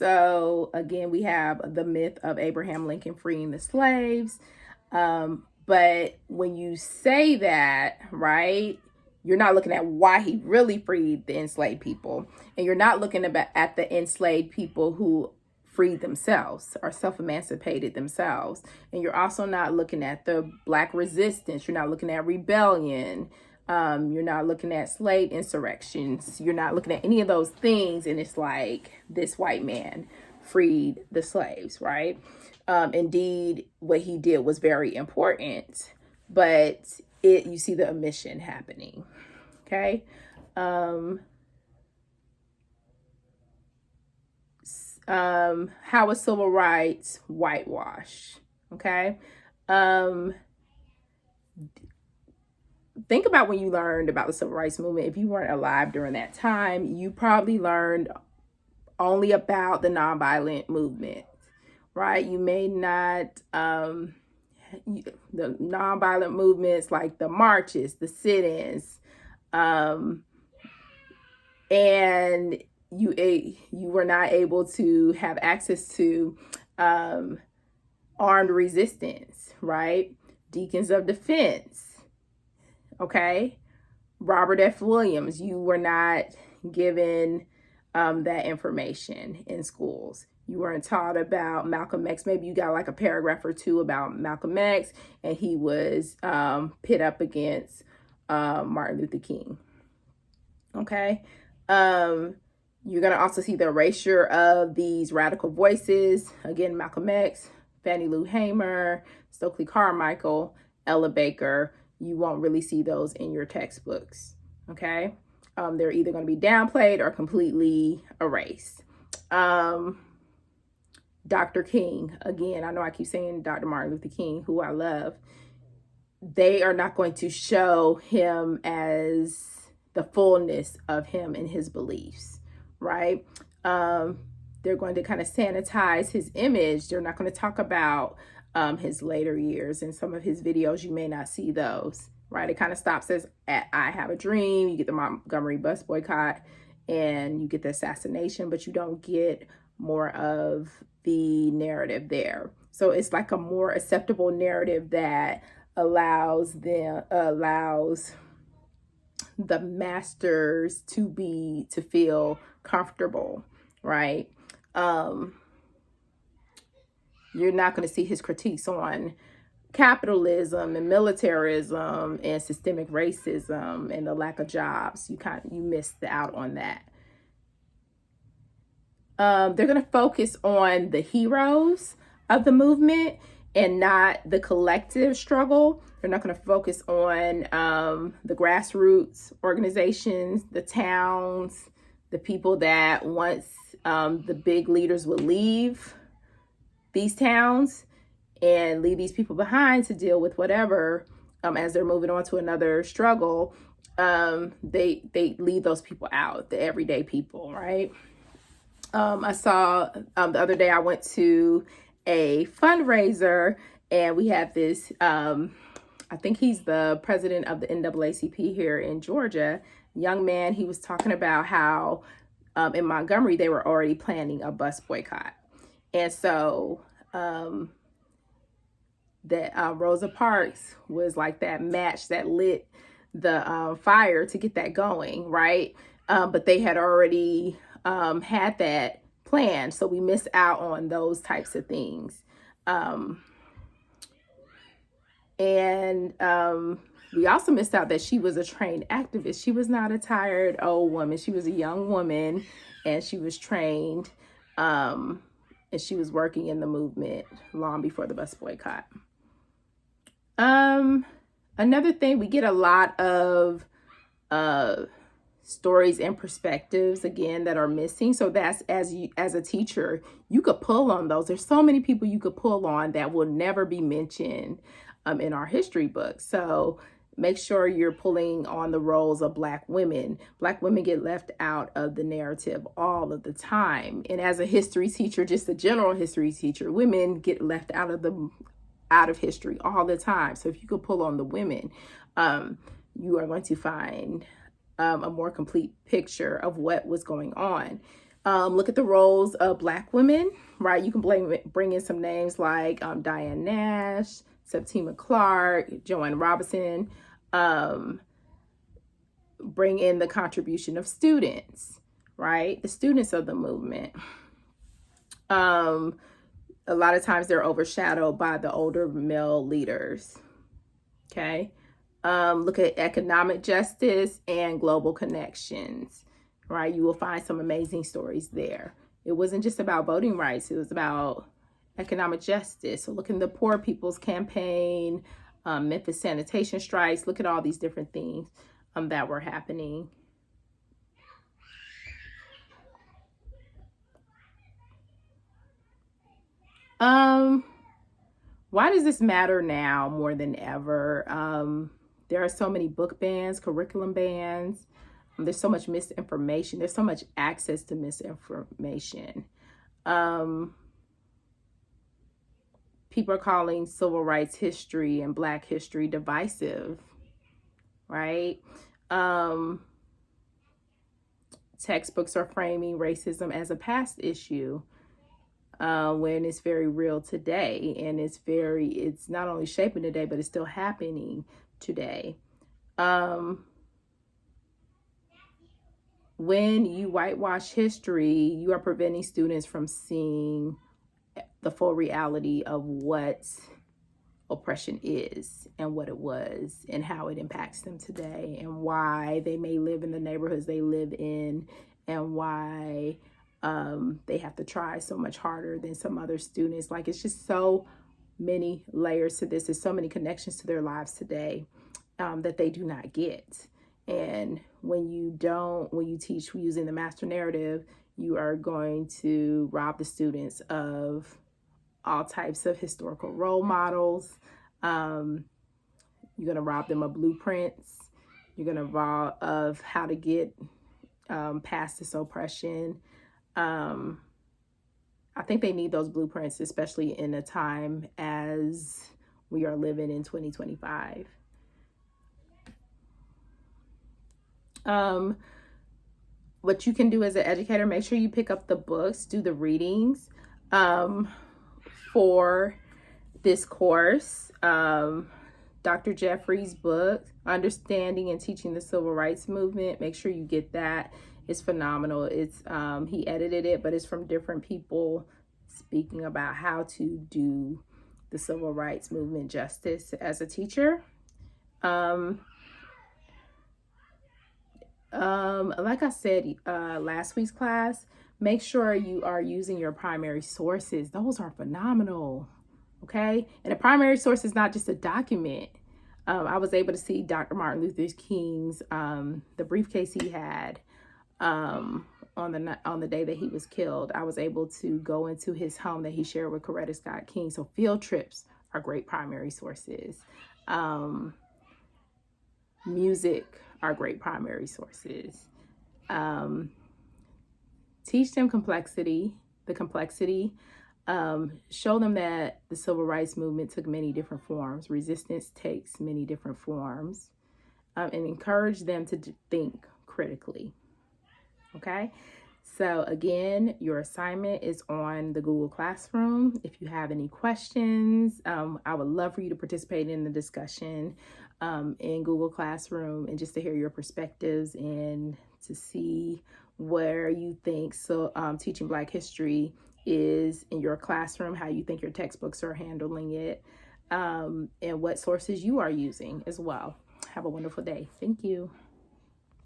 So again, we have the myth of Abraham Lincoln freeing the slaves. But when you say that, right, you're not looking at why he really freed the enslaved people. And you're not looking at the enslaved people who freed themselves or self-emancipated themselves. And you're also not looking at the Black resistance. You're not looking at rebellion. You're not looking at slave insurrections. You're not looking at any of those things. And it's like, this white man freed the slaves, right? Indeed, what he did was very important, but you see the omission happening. Okay. How was civil rights whitewash? Okay. Think about when you learned about the civil rights movement. If you weren't alive during that time, you probably learned only about the nonviolent movement, right? You may not, the nonviolent movements like the marches, the sit-ins, and you were not able to have access to armed resistance, right? Deacons of Defense, okay? Robert F. Williams, you were not given that information in schools. You weren't taught about Malcolm X. Maybe you got like a paragraph or two about Malcolm X, and he was pit up against Martin Luther King. Okay. You're going to also see the erasure of these radical voices. Again, Malcolm X, Fannie Lou Hamer, Stokely Carmichael, Ella Baker. You won't really see those in your textbooks. Okay. They're either going to be downplayed or completely erased. Dr. King, again, I know I keep saying Dr. Martin Luther King, who I love. They are not going to show him as the fullness of him and his beliefs, right? They're going to kind of sanitize his image. They're not going to talk about his later years. In some of his videos, you may not see those, right? It kind of stops as at I Have a Dream. You get the Montgomery bus boycott and you get the assassination, but you don't get more of the narrative there. So it's like a more acceptable narrative that allows the masters to feel comfortable, right? You're not going to see his critiques on capitalism and militarism and systemic racism and the lack of jobs. You missed out on that. They're going to focus on the heroes of the movement and not the collective struggle. They're not going to focus on the grassroots organizations, the towns, the people that once the big leaders would leave these towns and leave these people behind to deal with whatever as they're moving on to another struggle. They leave those people out, the everyday people, right? I saw the other day I went to a fundraiser and we had this, I think he's the president of the NAACP here in Georgia, young man. He was talking about how in Montgomery, they were already planning a bus boycott. And so that Rosa Parks was like that match that lit the fire to get that going, right? But they had already had that planned, so we miss out on those types of things. And we also missed out that she was a trained activist. She was not a tired old woman. She was a young woman, and she was trained, and she was working in the movement long before the bus boycott. Another thing, we get a lot of stories and perspectives again that are missing. So that's as a teacher, you could pull on those. There's so many people you could pull on that will never be mentioned in our history books. So make sure you're pulling on the roles of Black women. Black women get left out of the narrative all of the time. And as a history teacher, just a general history teacher, women get left out of history all the time. So if you could pull on the women, you are going to find a more complete picture of what was going on. Look at the roles of Black women, right? You can bring in some names like Diane Nash, Septima Clark, Joanne Robinson. Bring in the contribution of students, right? The students of the movement. A lot of times they're overshadowed by the older male leaders, okay? Look at economic justice and global connections, right? You will find some amazing stories there. It wasn't just about voting rights, it was about economic justice. So look in the Poor People's Campaign, Memphis sanitation strikes. Look at all these different things that were happening. Why does this matter now more than ever? There are so many book bans, curriculum bans. There's so much misinformation. There's so much access to misinformation. People are calling civil rights history and Black history divisive, right? Textbooks are framing racism as a past issue when it's very real today, and it's not only shaping today, but it's still happening today. When you whitewash history, you are preventing students from seeing the full reality of what oppression is and what it was and how it impacts them today and why they may live in the neighborhoods they live in and why they have to try so much harder than some other students. Like, it's just so many layers to this. There's so many connections to their lives today that they do not get. And when you teach using the master narrative, you are going to rob the students of all types of historical role models. You're going to rob them of blueprints. You're going to rob of how to get past this oppression. I think they need those blueprints, especially in a time as we are living in 2025. What you can do as an educator, make sure you pick up the books, do the readings for this course. Dr. Jeffrey's book, Understanding and Teaching the Civil Rights Movement. Make sure you get that. It's phenomenal. It's he edited it, but it's from different people speaking about how to do the civil rights movement justice as a teacher. Like I said last week's class, make sure you are using your primary sources. Those are phenomenal. Okay, and a primary source is not just a document. I was able to see Dr. Martin Luther King's the briefcase he had on the day that he was killed. I was able to go into his home that he shared with Coretta Scott King. So field trips are great primary sources. Music are great primary sources. Teach them the complexity. Show them that the civil rights movement took many different forms. Resistance takes many different forms. And encourage them to think critically. Okay? So again, your assignment is on the Google Classroom. If you have any questions, I would love for you to participate in the discussion in Google Classroom and just to hear your perspectives and to see where you think teaching Black history is in your classroom, how you think your textbooks are handling it, and what sources you are using as well. Have a wonderful day. Thank you.